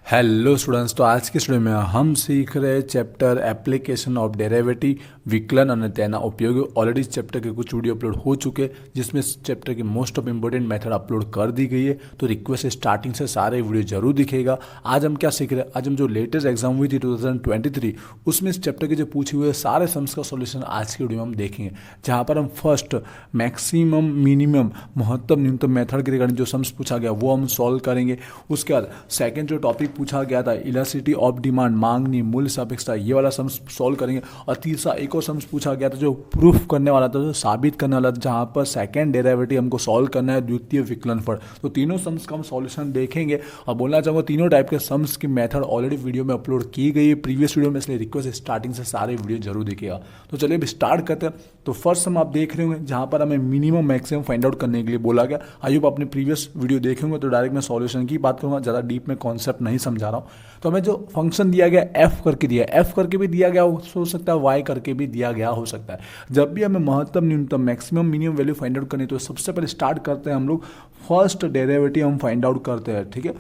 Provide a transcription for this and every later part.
Hello students, तो आज के स्टूडियो में हम सीख रहे चैप्टर एप्लीकेशन ऑफ डेरिवेटिव विकलन और तेना उपयोगी। ऑलरेडी इस चैप्टर के कुछ वीडियो अपलोड हो चुके जिसमें इस चैप्टर की most of important method upload कर दी गई है। तो रिक्वेस्ट है स्टार्टिंग से सारे वीडियो जरूर दिखेगा। आज हम क्या सीख रहे हैं, आज हम जो लेटेस्ट एग्जाम हुई थी 2023 उसमें इस चैप्टर के जो पूछे हुए सारे सम्स का सॉल्यूशन आज की वीडियो में हम देखेंगे, जहाँ पर हम फर्स्ट मैक्सिमम मिनिमम महत्तम न्यूनतम मेथड के रिगार्डिंग जो सम्स पूछा गया वो हम सॉल्व करेंगे। उसके बाद सेकेंड जो टॉपिक पूछा गया था इलास्टिसिटी ऑफ डिमांड, मांगनी मूल्य सापेक्षता, ये वाला सम्स सॉल्व करेंगे। और तीसरा एक और सम्स पूछा गया था जो प्रूफ करने वाला था, जो साबित करने वाला था, जहां पर सेकंड डेरिवेटिव हमको सॉल्व करना है द्वितीय विकलनफल। तो तीनों सम्स का हम सॉल्यूशन देखेंगे। और बोलना चाहूँगा तीनों टाइप के सम्स की मेथड ऑलरेडी वीडियो में अपलोड की गई है प्रीवियस वीडियो में, इसलिए रिक्वेस्ट स्टार्टिंग से सारे वीडियो जरूर देखिएगा। तो चलिए अब स्टार्ट करते हैं। तो फर्स्ट सम आप देख रहे होंगे जहां पर हमें मिनिमम मैक्सिमम फाइंड आउट करने के लिए बोला गया। आई होप आपने प्रीवियस वीडियो देखे होंगे, तो डायरेक्ट मैं सॉल्यूशन की बात करूंगा, ज़्यादा डीप में कॉन्सेप्ट नहीं समझा रहा हूँ। तो हमें जो फंक्शन दिया गया एफ करके दिया, एफ करके भी दिया गया हो सकता है, वाई करके भी दिया गया हो सकता है। जब भी हमें महत्तम न्यूनतम maximum minimum value find out करनी, तो सबसे पहले स्टार्ट करते हैं हम लोग फर्स्ट डेरिवेटिव हम फाइंड आउट करते हैं। ठीक है,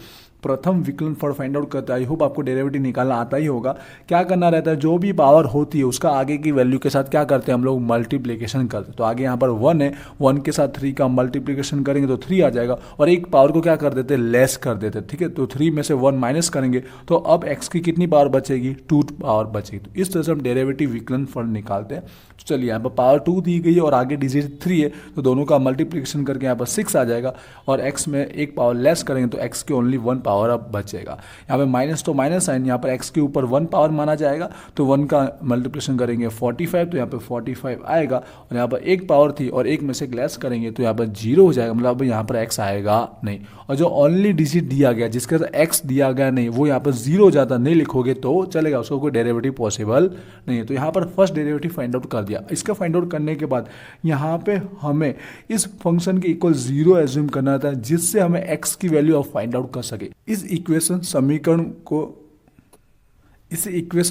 प्रथम विकलनफल फाइंड आउट करता है। आई होप आपको डेरिवेटिव निकालना आता ही होगा। क्या करना रहता है, जो भी पावर होती है उसका आगे की वैल्यू के साथ क्या करते हैं हम लोग, मल्टीप्लिकेशन करते हैं। तो आगे यहाँ पर 1 है, 1 के साथ 3 का मल्टीप्लिकेशन करेंगे तो 3 आ जाएगा, और एक पावर को क्या कर देते हैं, लेस कर देते हैं। ठीक है, तो 3 में से 1 माइनस करेंगे तो अब x की कितनी पावर बचेगी, 2 पावर बचेगी। तो इस तरह से हम डेरिवेटिव विकलनफल निकालते हैं। तो चलिए यहाँ पर पावर 2 दी गई है और आगे डिजिट 3 है, तो दोनों का मल्टीप्लिकेशन करके यहाँ पर 6 आ जाएगा, और x में एक पावर लेस करेंगे तो x की ओनली 1 पावर अब बचेगा। यहाँ पे माइनस तो माइनस साइन, यहाँ पर x के ऊपर 1 पावर माना जाएगा, तो 1 का मल्टीप्लिकेशन करेंगे 45, तो यहाँ पे 45 आएगा, और यहाँ पर एक पावर थी और एक में से लेस करेंगे तो यहाँ पर 0 हो जाएगा, मतलब यहाँ पर x आएगा नहीं। और जो ओनली डिजिट दिया गया जिसके साथ x दिया गया नहीं, वो यहाँ पर 0 हो जाता, नहीं लिखोगे तो चलेगा, उसको कोई डेरिवेटिव पॉसिबल नहीं है। तो यहाँ पर फर्स्ट डेरिवेटिव फाइंड आउट कर दिया। इसका फाइंड आउट करने के बाद यहाँ पे हमें इस फंक्शन के इक्वल 0 एज्यूम करना था, जिससे हमें x की वैल्यू ऑफ फाइंड आउट कर सके। इस इक्वेशन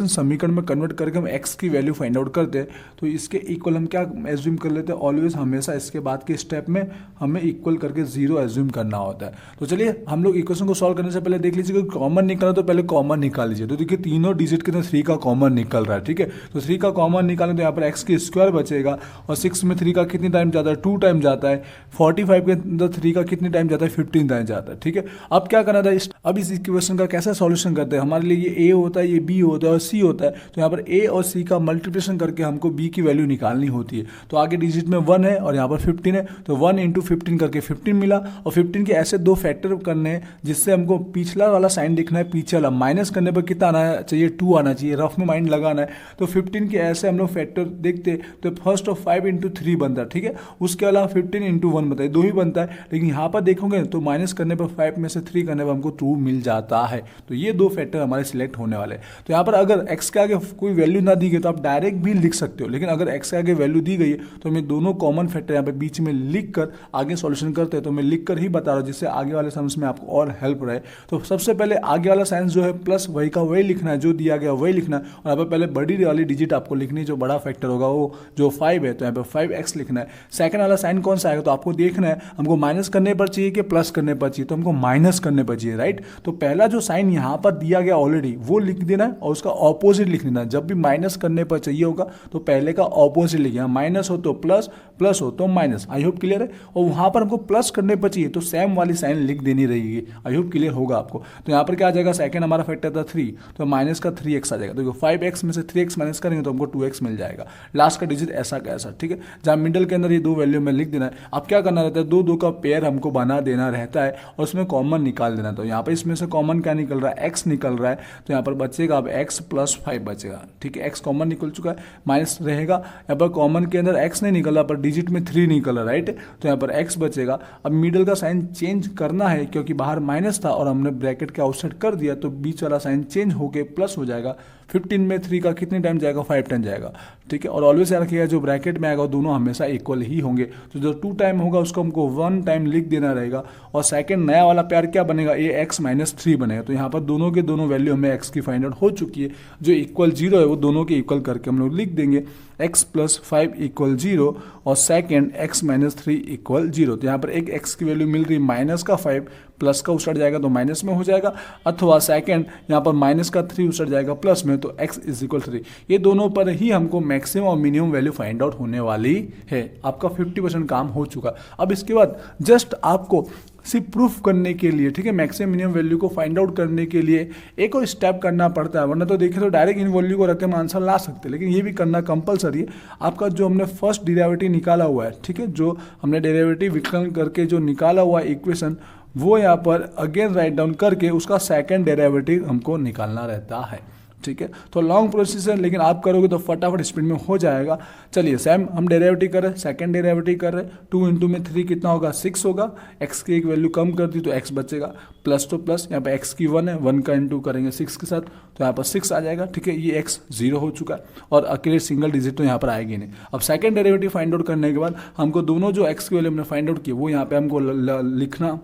समीकरण में कन्वर्ट करके हम x की वैल्यू फाइंड आउट करते हैं। तो इसके इक्वल हम क्या एज्यूम कर लेते हैं, ऑलवेज हमेशा इसके बाद के स्टेप में हमें इक्वल करके 0 एज्यूम करना होता है। तो चलिए हम लोग इक्वेशन को सॉल्व करने से पहले देख लीजिए, कॉमन निकाला तो पहले कॉमन निकाल लीजिए। तो देखिए तीनों डिजिट के अंदर 3 का कॉमन निकल रहा है। ठीक है, तो 3 का कॉमन निकालें तो यहाँ पर x की स्क्वायर बचेगा, और 6 में 3 का कितनी टाइम जाता है, 2 टाइम जाता है। 45 के अंदर 3 का कितनी टाइम जाता है, 15 टाइम जाता है। ठीक है, अब क्या करना था, अब इस इक्वेशन का कैसे सॉल्यूशन करते हैं। हमारे लिए ये a होता है, ये b होता है और c होता है। तो यहाँ पर a और c का मल्टीप्लिकेशन करके हमको b की वैल्यू निकालनी होती है। तो आगे डिजिट में 1 है और यहाँ पर 15 है, तो 1 इंटू 15 करके 15 मिला, और 15 के ऐसे दो फैक्टर करने हैं जिससे हमको पिछला वाला साइन लिखना है, पीछे वाला माइनस करने पर कितना आना चाहिए, 2 आना चाहिए, रफ में माइंड लगाना है। तो 15 के ऐसे हम लोग फैक्टर देखते तो फर्स्ट ऑफ 5 इंटू 3 बनता है। ठीक है, उसके अलावा 15 इंटू 1 बनता है, 2 ही बनता है। लेकिन यहाँ पर देखोगे तो माइनस करने पर 5 में से 3 करने पर हमको 2 मिल जाता है। तो ये दो फैक्टर हमारे सिलेक्ट होने वाले। तो यहाँ पर अगर x के आगे कोई वैल्यू ना दी गई तो आप डायरेक्ट भी लिख सकते हो, लेकिन अगर x के आगे वैल्यू दी गई है तो हमें दोनों कॉमन फैक्टर यहाँ पे बीच में लिख कर आगे सॉल्यूशन करते हैं। तो मैं लिख कर ही बता रहा हूँ जिससे आगे वाले सम्स में आपको और हेल्प रहे। तो सबसे पहले आगे वाला साइंस जो है प्लस वही का वही लिखना है, जो दिया गया वही लिखना है। और यहाँ पर पहले बड़ी वाली डिजिट आपको लिखनी है, जो बड़ा फैक्टर होगा वो जो 5 है, तो यहाँ पर 5x लिखना है। सेकंड वाला साइन कौन सा आएगा, तो आपको देखना है हमको माइनस करने पर चाहिए कि प्लस करने पर चाहिए, तो हमको माइनस करने पर चाहिए, राइट। तो पहला जो साइन यहाँ पर दिया गया ऑलरेडी वो लिख देना है, और उसका ऑपोजिट लिख देना है। जब भी माइनस करने पर चाहिए होगा तो पहले का ऑपोजिट लिखिए, माइनस हो तो प्लस, प्लस हो तो माइनस। आई होप क्लियर है। और वहां पर हमको प्लस करने पर चाहिए तो सेम वाली साइन लिख देनी रहेगी। आई होप क्लियर होगा आपको। तो यहाँ पर क्या आ जाएगा, सेकंड हमारा फैक्टर था 3, तो माइनस का 3x आ जाएगा। तो 5x में से 3x माइनस करेंगे तो हमको 2x मिल जाएगा। लास्ट का डिजिट ऐसा का ऐसा। ठीक है, जहाँ मिडल के अंदर ये दो वैल्यू में लिख देना है। अब क्या करना रहता है, दो का पेयर हमको बना देना रहता है और उसमें कॉमन निकाल देना। तो यहाँ पर इसमें से कॉमन क्या निकल रहा है, x निकल रहा है। तो यहाँ पर बचेगा अब x + 5 बचेगा। ठीक है, x कॉमन निकल चुका है, माइनस रहेगा। यहाँ पर कॉमन के अंदर x नहीं निकला, पर डिजिट में 3 निकला, राइट। तो यहाँ पर x बचेगा। अब मिडल का साइन चेंज करना है क्योंकि बाहर माइनस था और हमने ब्रैकेट के आउटसाइड कर दिया, तो बीच वाला साइन चेंज होके प्लस हो जाएगा। 15 में 3 का कितने टाइम जाएगा, 5 टाइम जाएगा। ठीक है, और ऑलवेज याद रखिएगा जो ब्रैकेट में आएगा दोनों हमेशा इक्वल ही होंगे। तो जो 2 टाइम होगा उसको हमको 1 टाइम लिख देना रहेगा। और सेकंड नया वाला प्यार क्या बनेगा, ये x - 3 बनेगा। तो यहाँ पर दोनों के दोनों वैल्यू हमें x की फाइंड आउट हो चुकी है। जो इक्वल 0 है वो दोनों के इक्वल करके हम लोग लिख देंगे x प्लस 5 इक्वल 0 और सेकेंड x माइनस 3 इक्वल 0। तो यहाँ पर एक x की वैल्यू मिल रही माइनस का 5, प्लस का उछट जाएगा तो माइनस में हो जाएगा, अथवा सेकेंड यहाँ पर माइनस का 3 उछट जाएगा प्लस में, तो x इज इक्वल 3। ये दोनों पर ही हमको मैक्सिमम और मिनिमम वैल्यू फाइंड आउट होने वाली है। आपका 50% काम हो चुका। अब इसके बाद जस्ट आपको सिर्फ प्रूफ करने के लिए, ठीक है, मैक्सिमम मिनिमम वैल्यू को फाइंड आउट करने के लिए एक और स्टेप करना पड़ता है, वरना तो देखें तो डायरेक्ट इन वैल्यू को रख के हम आंसर ला सकते हैं, लेकिन ये भी करना कंपलसरी है। आपका जो हमने फर्स्ट डेरिवेटिव निकाला हुआ है, ठीक है, जो हमने डेरिवेटिव विकलन करके जो निकाला हुआ है इक्वेशन, वो यहाँ पर अगेन राइट डाउन करके उसका सेकेंड डेरिवेटिव हमको निकालना रहता है, ठीक है। तो लॉन्ग प्रोसेस है, लेकिन आप करोगे तो फटाफट स्पीड में हो जाएगा। चलिए सेम हम डेरिवेटिव कर रहे हैं, सेकंड डेरिवेटिव कर रहे हैं। 2 इंटू में 3 कितना होगा, 6 होगा। x की एक वैल्यू कम कर दी तो x बचेगा, प्लस तो प्लस, यहाँ पे x की 1 है, 1 का इंटू करेंगे 6 के साथ तो यहाँ पर 6 आ जाएगा, ठीक है। ये x 0 हो चुका है और अकेले सिंगल डिजिट तो यहाँ पर आएगी नहीं। अब सेकंड डेरिवेटिव फाइंड आउट करने के बाद हमको दोनों जो x की वैल्यू हमने फाइंड आउट की वो यहाँ पे हमको लिखना,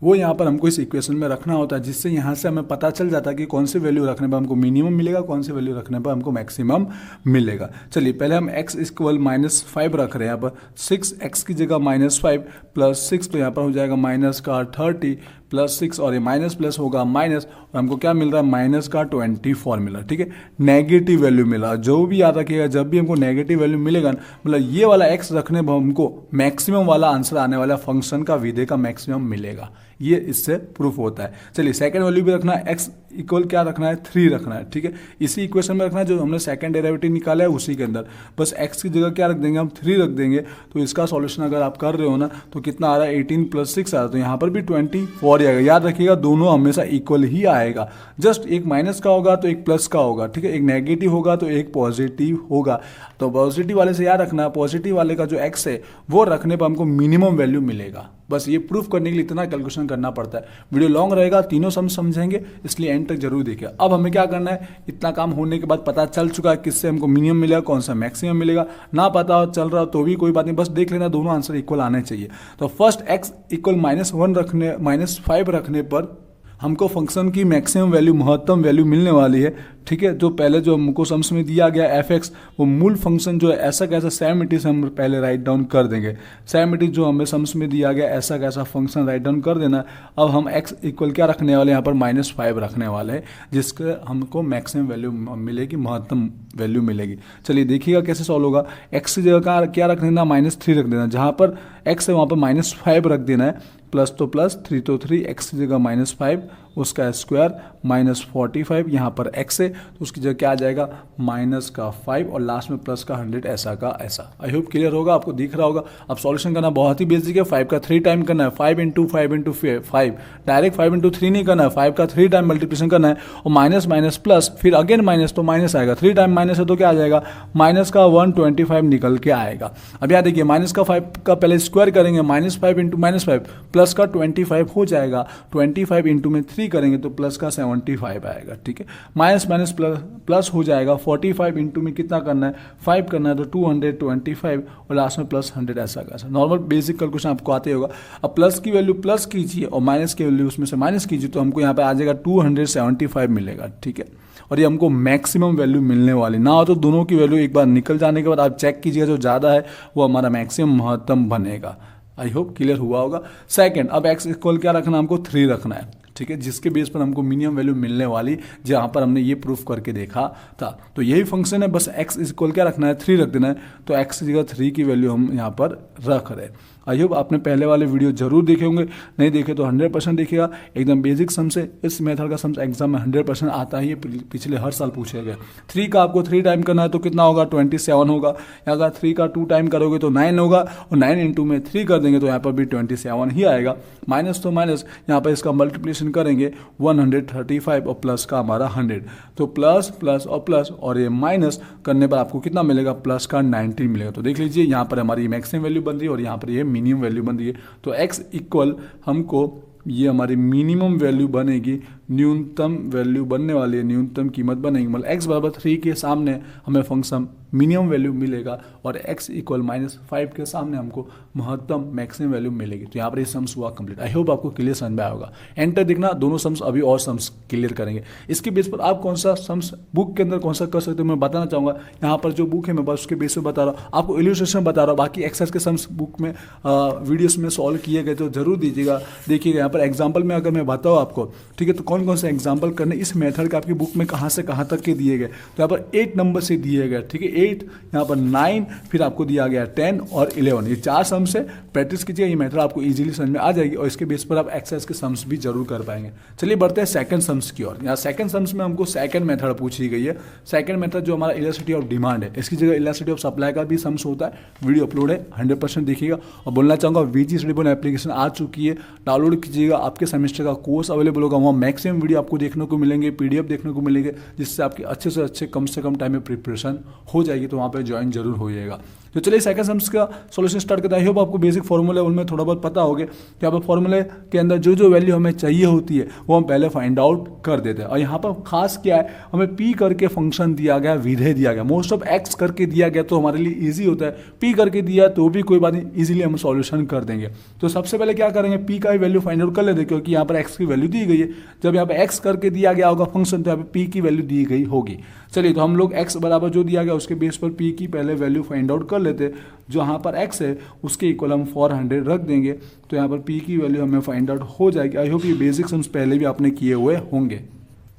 वो यहाँ पर हमको इस इक्वेशन में रखना होता है, जिससे यहाँ से हमें पता चल जाता है कि कौन से वैल्यू रखने पर हमको मिनिमम मिलेगा, कौन से वैल्यू रखने पर हमको मैक्सिमम मिलेगा। चलिए पहले हम x इक्वल -5 रख रहे हैं। यहाँ पर 6x की जगह -5 प्लस 6, तो यहाँ पर हो जाएगा माइनस का 30 प्लस 6, और ये माइनस प्लस होगा माइनस, और हमको क्या मिल रहा है, माइनस का 24 मिल रहा है, ठीक है। नेगेटिव वैल्यू मिला, जो भी याद रखिएगा जब भी हमको नेगेटिव वैल्यू मिलेगा, मतलब ये वाला x रखने पर हमको मैक्सिमम वाला आंसर आने वाला फंक्शन का विधेय का मैक्सिमम मिलेगा। ये इससे प्रूफ होता है। चलिए सेकंड वैल्यू भी रखना है, x इक्वल क्या रखना है, 3 रखना है, ठीक है। इसी इक्वेशन में रखना है जो हमने सेकंड डेरिवेटिव निकाला है उसी के अंदर, बस x की जगह क्या रख देंगे हम, 3 रख देंगे। तो इसका सॉल्यूशन अगर आप कर रहे हो ना तो कितना आ रहा है, 18 प्लस 6 आ रहा है, तो यहाँ पर भी 24 आएगा। याद रखिएगा दोनों हमेशा इक्वल ही आएगा, जस्ट एक माइनस का होगा तो एक प्लस का होगा, ठीक है, एक नेगेटिव होगा तो एक पॉजिटिव होगा। तो पॉजिटिव वाले से याद रखना, पॉजिटिव वाले का जो x है वो रखने पर हमको मिनिमम वैल्यू मिलेगा। बस ये प्रूफ करने के लिए इतना कैलकुलेशन करना पड़ता है। वीडियो लॉन्ग रहेगा, तीनों समझेंगे, इसलिए एंड तक जरूर देखिए। अब हमें क्या करना है, इतना काम होने के बाद पता चल चुका है किससे हमको मिनिमम मिलेगा, कौन सा मैक्सिमम मिलेगा। ना पता हो चल रहा हो तो भी कोई बात नहीं, बस देख लेना दोनों आंसर इक्वल आने चाहिए। तो फर्स्ट x इक्वल -1 रखने, -5 रखने पर हमको फंक्शन की मैक्सिमम वैल्यू, महत्तम वैल्यू मिलने वाली है, ठीक है। जो पहले जो हमको सम्स में दिया गया f(x), वो मूल फंक्शन जो है ऐसा कैसा सेम इट इज हम पहले राइट डाउन कर देंगे। सेम इट इज जो हमें सम्स में दिया गया ऐसा कैसा फंक्शन राइट डाउन कर देना। अब हम x इक्वल क्या रखने वाले हैं, यहाँ पर -5 रखने वाले हैं, जिसके हमको मैक्सिमम वैल्यू मिलेगी, महत्तम वैल्यू मिलेगी। चलिए देखिएगा कैसे सॉल्व होगा। x की जगह क्या रख देना, -3 रख देना, जहाँ पर x है वहाँ पर -5 रख देना है, प्लस तो प्लस, 3 तो 3, x की जगह -5 उसका स्क्वायर -45, यहाँ पर x है तो उसकी जगह क्या आ जाएगा, माइनस का 5 और लास्ट में प्लस का 100, ऐसा का ऐसा। आई होप क्लियर होगा, आपको दिख रहा होगा। अब सॉल्यूशन करना बहुत ही बेसिक है, 5 का 3 टाइम करना है, 5 इंटू 5 इंटू 5, डायरेक्ट 5 इंटू 3 नहीं करना है, 5 का 3 टाइम मल्टीप्लिकेशन करना है, और माइनस माइनस प्लस, फिर अगेन माइनस, तो माइनस आएगा, 3 टाइम माइनस है तो क्या आ जाएगा, माइनस का 125 निकल के आएगा। अब यहाँ देखिए माइनस का 5 का पहले स्क्वायर करेंगे, -5 इंटू -5 प्लस का 25 हो जाएगा, 25 इंटू में 3 करेंगे तो प्लस का 75 आएगा, ठीक है। माइनस माइनस प्लस हो जाएगा, 45 इंटू में कितना करना है, 5 करना है तो 225 और लास्ट में प्लस 100, ऐसा कैसा। नॉर्मल बेसिक कैलकुलेशन आपको आते होगा। अब प्लस की वैल्यू प्लस कीजिए और माइनस की वैल्यू उसमें से माइनस कीजिए तो हमको यहाँ पे आ जाएगा 275 मिलेगा, ठीक है। और ये हमको मैक्सिमम वैल्यू मिलने वाली, ना हो तो दोनों की वैल्यू एक बार निकल जाने के बाद आप चेक कीजिएगा, जो ज़्यादा है वो हमारा मैक्सिमम महत्तम बनेगा। आई होप क्लियर हुआ होगा। सेकंड, अब x इक्वल क्या रखना, हमको 3 रखना है, ठीक है, जिसके बेस पर हमको मिनिमम वैल्यू मिलने वाली, जहाँ पर हमने ये प्रूफ करके देखा था। तो यही फंक्शन है, बस x इक्वल क्या रखना है, 3 रख देना है। तो x की जगह 3 की वैल्यू हम यहाँ पर रख रहे हैं। आई होप आपने पहले वाले वीडियो जरूर देखे होंगे, नहीं देखे तो 100% देखिएगा। एकदम बेसिक सम से, इस मेथड का सम एग्जाम में 100% आता ही है, पिछले हर साल पूछे गए। 3 का आपको 3 टाइम करना है तो कितना होगा, 27 होगा। यहाँ का 3 का 2 टाइम करोगे तो 9 होगा, और 9 इंटू में 3 कर देंगे तो यहाँ पर भी 27 ही आएगा। माइनस तो माइनस, यहाँ पर इसका मल्टीप्लिकेशन करेंगे 135 और प्लस का हमारा 100, तो प्लस प्लस और प्लस, और ये माइनस करने पर आपको कितना मिलेगा, प्लस का 90 मिलेगा। तो देख लीजिए यहाँ पर हमारी मैक्सिमम वैल्यू बन रही है और यहाँ पर ये मिनिमम वैल्यू बन रही है। तो x इक्वल हमको ये हमारी मिनिमम वैल्यू बनेगी, न्यूनतम वैल्यू बनने वाली है, न्यूनतम कीमत बनेगी, मतलब x बराबर 3 के सामने हमें फंक्शन मिनिमम वैल्यू मिलेगा और x इक्वल -5 के सामने हमको महत्तम मैक्सिमम वैल्यू मिलेगी। तो यहाँ पर ये सम्स हुआ कंप्लीट। आई होप आपको क्लियर समझ में आया होगा। एंटर देखना, दोनों सम्स अभी और सम्स क्लियर करेंगे। इसके बेस पर आप कौन सा सम्स बुक के अंदर कौन सा कर सकते हो मैं बताना चाहूँगा। यहाँ पर जो बुक है मैं बस उसके बेस पर बता रहा हूँ, आपको इलस्ट्रेशन बता रहा हूँ। बाकी एक्सरसाइज के सम्स बुक में वीडियोस में सॉल्व किए गए तो जरूर दीजिएगा। देखिएगा यहाँ पर एग्जाम्पल में अगर मैं बताऊँ आपको, ठीक है, तो कौन कौन से एग्जाम्पल करने इस मेथड के आपकी बुक में कहाँ से कहाँ तक के दिए गए। तो यहाँ पर 8 नंबर से दिए गए, ठीक है, 8, यहाँ पर 9, फिर आपको दिया गया 10 और 11। ये 4 सम्स है, प्रैक्टिस कीजिए, ये मेथड आपको इजीली समझ में आ जाएगी और इसके बेस पर आप एक्सरसाइज के सम्स भी जरूर कर पाएंगे। चलिए बढ़ते हैं सेकंड सम्स की ओर। यहाँ सेकंड सम्स में हमको सेकंड मेथड पूछी गई है। सेकंड मेथड जो हमारा इलास्टिसिटी ऑफ डिमांड है, इसकी जगह इलास्टिसिटी ऑफ सप्लाई का भी सम्स होता है। वीडियो अपलोड है, 100% देखिएगा। और बोलना चाहूँगा VG स्टडी पॉइंट एप्लीकेशन आ चुकी है, डाउनलोड कीजिएगा। आपके सेमेस्टर का कोर्स अवेलेबल होगा, वहाँ मैक्सिमम वीडियो आपको देखने को मिलेंगे, PDF देखने को मिलेंगे, जिससे आपकी अच्छे से कम टाइम में प्रिपरेशन हो जाएगी। तो वहाँ पर ज्वाइन जरूर होइएगा। तो चलिए सेकंड सम्स का सॉल्यूशन स्टार्ट करते हैं। आई होप आपको बेसिक फॉर्मूले उनमें थोड़ा बहुत पता होगा कि यहाँ पर फॉर्मूले के अंदर जो वैल्यू हमें चाहिए होती है वो हम पहले फाइंड आउट कर देते हैं। और यहाँ पर खास क्या है, हमें P करके फंक्शन दिया गया, विधेय दिया गया। मोस्ट ऑफ X करके दिया गया तो हमारे लिए ईजी होता है, P करके दिया तो भी कोई बात नहीं, ईजिली हम सॉल्यूशन कर देंगे। तो सबसे पहले क्या करेंगे, P का ही वैल्यू फाइंड आउट कर लेते हैं, क्योंकि यहाँ पर X की वैल्यू दी गई है। जब यहाँ पर X करके दिया गया होगा फंक्शन तो यहाँ पर P की वैल्यू दी गई होगी। चलिए तो हम लोग X बराबर जो दिया गया उसके बेस पर P की पहले वैल्यू फाइंड आउट कर लेते। जो यहाँ पर X है उसके इक्वल हम 400 रख देंगे, तो यहाँ पर P की वैल्यू हमें फाइंड आउट हो जाएगी। आई होप ये बेसिक सम्स पहले भी आपने किए हुए होंगे।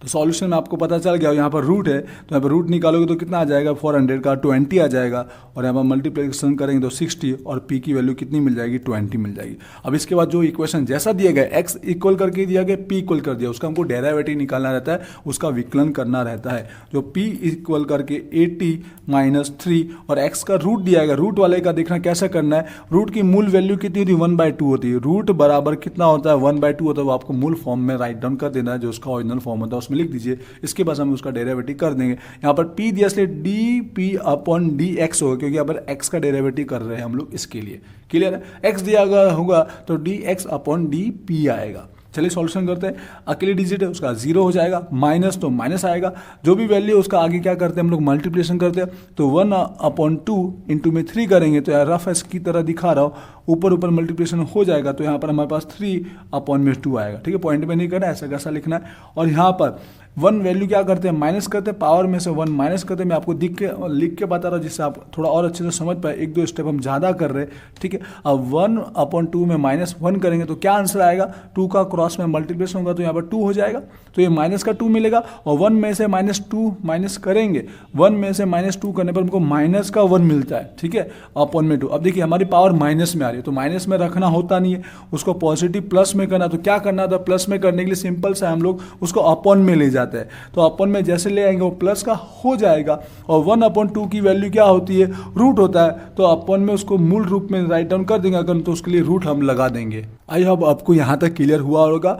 तो सॉल्यूशन में आपको पता चल गया। यहाँ पर रूट है तो यहाँ पर रूट निकालोगे तो कितना आ जाएगा, 400 का 20 आ जाएगा, और यहाँ पर मल्टीप्लिकेशन करेंगे तो 60 और P की वैल्यू कितनी मिल जाएगी, 20 मिल जाएगी। अब इसके बाद जो इक्वेशन जैसा दिया गया, X इक्वल करके दिया गया, P इक्वल कर दिया, उसका हमको डेरिवेटिव निकालना रहता है, उसका विकलन करना रहता है। जो P इक्वल करके 80 - 3 और X का रूट दिया गया, रूट वाले का देखना कैसे करना है। रूट की मूल वैल्यू कितनी होती है, 1/2 होती है। रूट बराबर कितना होता है, 1/2 होता है। वो आपको मूल फॉर्म में राइट डाउन कर देना है, जो उसका ओरिजिनल फॉर्म होता है उसमें लिख दीजिए। इसके बाद हम उसका डेरिवेटिव कर देंगे। यहाँ पर P दिया इसलिए dP/dx होगा, क्योंकि यहाँ पर x का डेरिवेटिव कर रहे हैं हम लोग, इसके लिए क्लियर है। x दिया गया होगा तो dx/dP आएगा। चलिए सॉल्यूशन करते हैं। अकेले डिजिट है उसका 0 हो जाएगा, माइनस तो माइनस आएगा, जो भी वैल्यू है उसका आगे क्या करते हैं हम लोग, मल्टीप्लिकेशन करते हैं। तो 1/2 इंटू में 3 करेंगे तो यार रफ की तरह दिखा रहा हूँ, ऊपर मल्टीप्लिकेशन हो जाएगा तो यहाँ पर हमारे पास 3/2 आएगा। ठीक है, पॉइंट में नहीं करना है, ऐसा कैसा लिखना है। और यहाँ पर 1 वैल्यू क्या करते हैं, माइनस करते हैं, पावर में से 1 माइनस करते हैं। मैं आपको लिख के बता रहा हूँ जिससे आप थोड़ा और अच्छे से समझ पाए। 1-2 स्टेप हम ज़्यादा कर रहे हैं, ठीक है। अब 1/2 में -1 करेंगे तो क्या आंसर आएगा, 2 का क्रॉस में मल्टीप्लिकेशन होगा तो यहाँ पर 2 हो जाएगा, तो ये माइनस का 2 मिलेगा। और 1 में से -2 माइनस करेंगे, 1 में से -2 करने पर हमको माइनस का 1 मिलता है, ठीक है, अपॉन में 2। अब देखिए हमारी पावर माइनस में आ रही है तो माइनस में रखना होता नहीं है, उसको पॉजिटिव प्लस में करना। तो क्या करना था, प्लस में करने के लिए सिंपल से हम लोग उसको अपॉन में ले जाते हैं। तो अपॉन में जैसे ले आएंगे वो प्लस का हो जाएगा। और 1/2 की वैल्यू क्या होती है, रूट होता है, तो अपॉन में उसको मूल रूप में राइट डाउन कर देंगे अगर, तो उसके लिए रूट हम लगा देंगे। आई होप आपको यहाँ तक क्लियर हुआ होगा।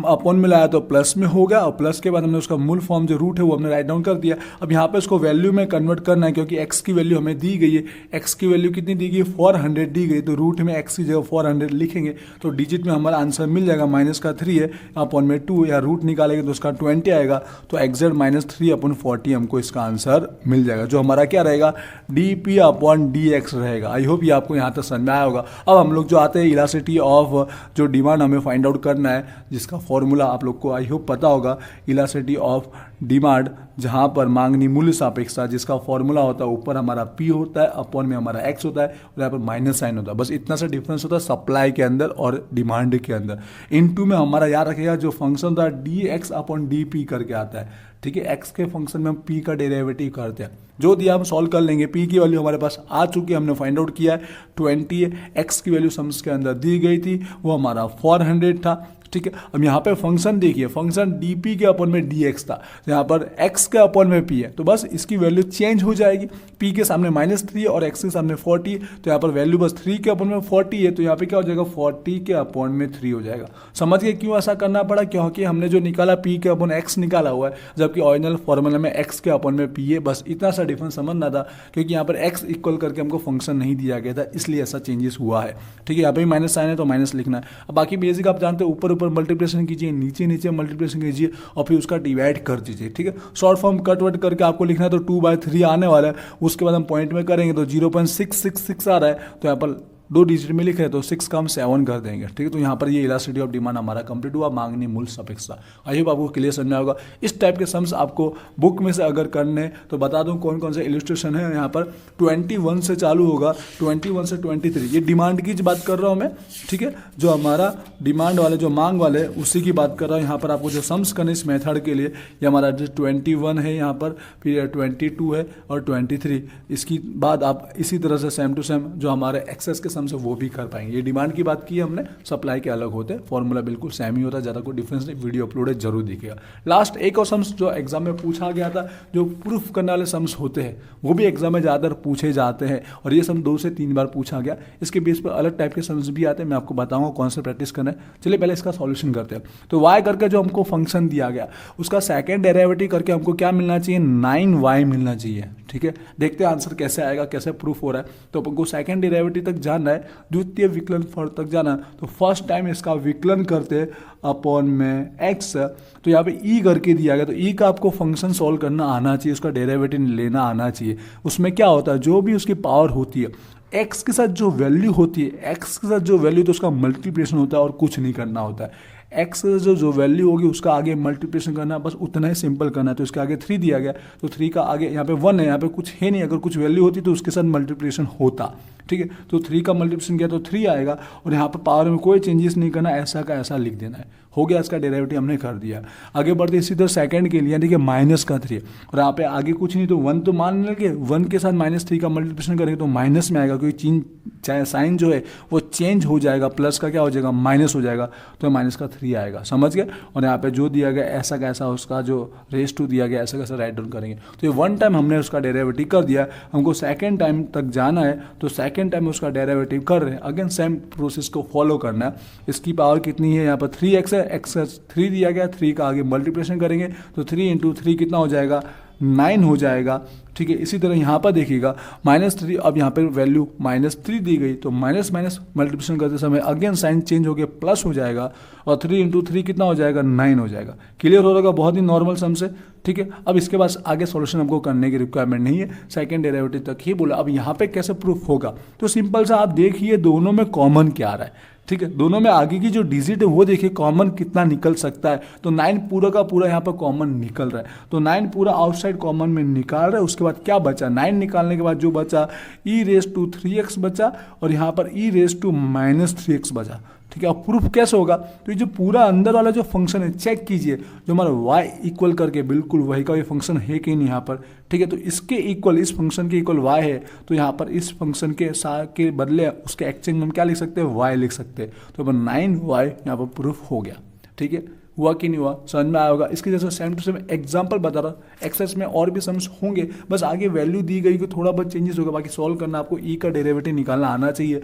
अपॉन में लाया तो प्लस में हो गया, और प्लस के बाद हमने उसका मूल फॉर्म जो रूट है वो हमने राइट डाउन कर दिया। अब यहाँ पे उसको वैल्यू में कन्वर्ट करना है, क्योंकि x की वैल्यू हमें दी गई है। x की वैल्यू कितनी दी गई, 400 दी गई, तो रूट में x की जगह 400 लिखेंगे तो डिजिट में हमारा आंसर मिल जाएगा। माइनस का 3 है, अपॉन में 2, या रूट निकालेंगे तो उसका 20 आएगा, तो एग्जैक्ट -3/40 हमको इसका आंसर मिल जाएगा, जो हमारा क्या रहेगा, dP/dx रहेगा। आई होप ये आपको यहाँ तक समझ में आया होगा। अब हम लोग जो आते हैं इलास्टिसिटी ऑफ जो डिमांड हमें फाइंड आउट करना है, जिसका फॉर्मूला आप लोग को आई होप पता होगा, इलास्टिसिटी ऑफ डिमांड, जहाँ पर मांगनी मूल्य सापेक्षता, जिसका फॉर्मूला होता है ऊपर हमारा P होता है, अपॉन में हमारा X होता है, और यहाँ पर माइनस साइन होता है। बस इतना सा डिफरेंस होता है सप्लाई के अंदर और डिमांड के अंदर। इनटू में हमारा याद रखेगा जो फंक्शन होता है dx/dP करके आता है, ठीक है। x के फंक्शन में हम P का डेरिवेटिव करते हैं, जो दिया हम सॉल्व कर लेंगे। P की वैल्यू हमारे पास आ चुकी है, हमने फाइंड आउट किया है 20 है। x की वैल्यू सम्स के अंदर दी गई थी, वो हमारा 400 था, ठीक है। अब यहाँ पे फंक्शन देखिए, फंक्शन dP के अपॉन में dx था, तो यहाँ पर x के अपॉन में P है, तो बस इसकी वैल्यू चेंज हो जाएगी। P के सामने -3 और x के सामने 40, तो यहाँ पर वैल्यू बस 3 के अपॉन में 40 है, तो यहाँ पे क्या हो जाएगा, 40 के अपॉन में 3 हो जाएगा। समझ गए क्यों ऐसा करना पड़ा, क्योंकि हमने जो निकाला P के अपॉन x निकाला हुआ है, जबकि ओरिजिनल फॉर्मूला में x के अपॉन में P है। बस इतना सा डिफरेंस समझना था, क्योंकि यहाँ पर x इक्वल करके हमको फंक्शन नहीं दिया गया था, इसलिए ऐसा चेंजेस हुआ है, ठीक है। यहाँ पे माइनस साइन है तो माइनस लिखना है। अब बाकी बेसिक आप जानते हैं, ऊपर ऊपर मल्टीप्लिकेशन कीजिए, नीचे नीचे मल्टीप्लिकेशन कीजिए और फिर उसका डिवाइड कर दीजिए। ठीक है, शॉर्ट फॉर्म कट वट करके आपको लिखना है तो 2/3 आने वाला है। उसके बाद हम पॉइंट में करेंगे तो 0.666 आ रहा है, तो यहाँ पर 2 डिजिट में लिख रहे हैं तो 6 का हम 7 कर देंगे। ठीक है, तो यहाँ पर ये इलास्टिसिटी ऑफ डिमांड हमारा कंप्लीट हुआ, मांगनी मूल्य सापेक्षता। आई होप आपको क्लियर समझ में होगा। इस टाइप के सम्स आपको बुक में से अगर करने तो बता दूं कौन कौन से इलस्ट्रेशन है। यहाँ पर 21 से चालू होगा, 21 से 23, ये डिमांड की बात कर रहा हूँ मैं। ठीक है, जो हमारा डिमांड वाले जो मांग वाले उसी की बात कर रहा हूँ। यहाँ पर आपको जो सम्स करने इस मेथड के लिए, ये हमारा जो 21 है यहाँ पर, फिर 22 है और 23। इसकी बाद आप इसी तरह से सेम टू सेम जो हमारे एक्सेस के सम्स है वो भी कर पाएंगे। ये डिमांड की बात की है हमने, सप्लाई के अलग होते हैं, फॉर्मूला बिल्कुल सेम ही होता है, ज़्यादा कोई डिफरेंस नहीं। वीडियो अपलोड है, जरूर दिखेगा। लास्ट एक और सम्स जो एग्जाम में पूछा गया था, जो प्रूफ करने वाले सम्स होते हैं, वो भी एग्जाम में ज़्यादातर पूछे जाते हैं और ये सम 2 से 3 बार पूछा गया। इसके बेस पर अलग टाइप के सम्स भी आते हैं, मैं आपको बताऊंगा कौन से प्रैक्टिस करना है। चलिए पहले इसका सॉल्यूशन करते हैं। तो y करके जो हमको फंक्शन दिया गया उसका सेकेंड डेरिवेटिव करके हमको क्या मिलना चाहिए, 9y मिलना चाहिए। ठीक है, देखते हैं आंसर कैसे आएगा, कैसे प्रूफ हो रहा है। तो हमको सेकेंड डेरिवेटिव तक जाना है, द्वितीय विकलन तक जाना है। तो फर्स्ट टाइम इसका विकलन करते अपॉन में x, तो यहाँ पे e करके दिया गया, तो e का आपको फंक्शन सॉल्व करना आना चाहिए, उसका डेरिवेटिव लेना आना चाहिए। उसमें क्या होता है, जो भी उसकी पावर होती है, x के साथ जो वैल्यू होती है, x के साथ जो वैल्यू तो उसका मल्टीप्लिकेशन होता है और कुछ नहीं करना होता है। x जो वैल्यू होगी उसका आगे मल्टीप्लिकेशन करना है, बस उतना ही सिंपल करना है। तो इसके आगे 3 दिया गया, तो 3 का आगे यहाँ पे 1 है, यहाँ पे कुछ है नहीं। अगर कुछ वैल्यू होती तो उसके साथ मल्टीप्लिकेशन होता। ठीक है, तो 3 का मल्टीप्लिकेशन किया तो 3 आएगा और यहाँ पर पावर में कोई चेंजेस नहीं करना, ऐसा का ऐसा लिख देना है। हो गया, इसका डेरिवेटिव हमने कर दिया। आगे बढ़ते इसी तरह सेकंड के लिए, ठीक है, -3 और यहाँ पे आगे कुछ नहीं तो 1 तो मान लेंगे, 1 के साथ -3 का मल्टीप्लिकेशन करेंगे तो माइनस में आएगा, क्योंकि चाहे साइन जो है वो चेंज हो जाएगा, प्लस का क्या हो जाएगा, माइनस हो जाएगा, तो -3 आएगा। समझ गए। और यहाँ पे जो दिया गया ऐसा कैसा, उसका जो रेस टू दिया गया ऐसा कैसा राइट डाउन करेंगे। तो ये 1 टाइम हमने उसका डेरिवेटिव कर दिया, हमको सेकेंड टाइम तक जाना है, तो सेकेंड टाइम उसका डेरिवेटिव कर रहे हैं। अगेन सेम प्रोसेस को फॉलो करना है। इसकी पावर कितनी है, यहाँ पर 3x है, x 3 दिया गया, 3 का आगे मल्टीप्लिकेशन करेंगे तो 3 × 3 कितना हो जाएगा, 9 हो जाएगा। ठीक है, इसी तरह यहाँ पर देखिएगा -3, अब यहाँ पर वैल्यू -3 दी गई तो माइनस मल्टीप्लिकेशन करते समय अगेन साइन चेंज हो गया, प्लस हो जाएगा और 3 × 3 कितना हो जाएगा, 9 हो जाएगा। क्लियर हो रहेगा, बहुत ही नॉर्मल सम से। ठीक है, अब इसके बाद आगे सॉल्यूशन हमको करने की रिक्वायरमेंट नहीं है, सेकंड डेरिवेटिव तक ही बोला। अब यहाँ पे कैसे प्रूफ होगा, तो सिंपल सा आप देखिए दोनों में कॉमन क्या आ रहा है। ठीक है, दोनों में आगे की जो डिजिट है वो देखिए कॉमन कितना निकल सकता है। तो 9 पूरा का पूरा यहाँ पर कॉमन निकल रहा है, तो 9 पूरा आउटसाइड कॉमन में निकाल रहा है। उसके बाद क्या बचा, 9 निकालने के बाद जो बचा e⁻3x बचा और यहाँ पर e⁻−3x बचा। ठीक है, अब प्रूफ कैसे होगा, तो ये जो पूरा अंदर वाला जो फंक्शन है चेक कीजिए, जो हमारा y इक्वल करके बिल्कुल वही का ये फंक्शन है कि नहीं यहाँ पर। ठीक है, तो इसके इक्वल, इस फंक्शन के इक्वल y है, तो यहाँ पर इस फंक्शन के बदले उसके एक्सचेंज में हम क्या लिख सकते हैं, y लिख सकते हैं। तो 9y यहाँ पर प्रूफ हो गया। ठीक है, हुआ कि नहीं हुआ, समझ में आया होगा। इसके जैसे सेम टू सेम एग्जांपल बता रहा, एक्सेस में और भी सम्स होंगे, बस आगे वैल्यू दी गई कि थोड़ा बहुत चेंजेस होगा, बाकी सॉल्व करना आपको ई का डेरिवेटिव निकालना आना चाहिए।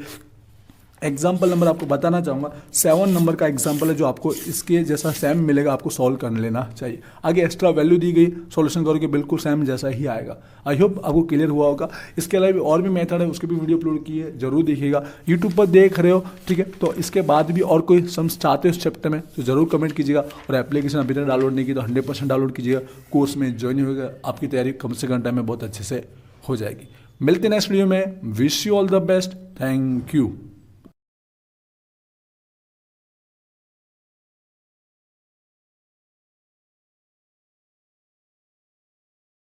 एग्जाम्पल नंबर आपको बताना चाहूँगा 7 नंबर का एग्जाम्पल है, जो आपको इसके जैसा सेम मिलेगा, आपको सॉल्व कर लेना चाहिए। आगे एक्स्ट्रा वैल्यू दी गई, सॉल्यूशन करोगे बिल्कुल सेम जैसा ही आएगा। आई होप आपको क्लियर हुआ होगा। इसके अलावा और भी मेथड है, उसके भी वीडियो अपलोड की है, जरूर देखिएगा। यूट्यूब पर देख रहे हो, ठीक है, तो इसके बाद भी और कोई सम्स चाहते हो इस चैप्टर में तो जरूर कमेंट कीजिएगा। और एप्लीकेशन अभी तक डाउनलोड नहीं की तो 100% डाउनलोड कीजिएगा। कोर्स में ज्वाइन होगा, आपकी तैयारी कम से कम टाइम में बहुत अच्छे से हो जाएगी। मिलते हैं नेक्स्ट वीडियो में। Wish you all the best. Thank you.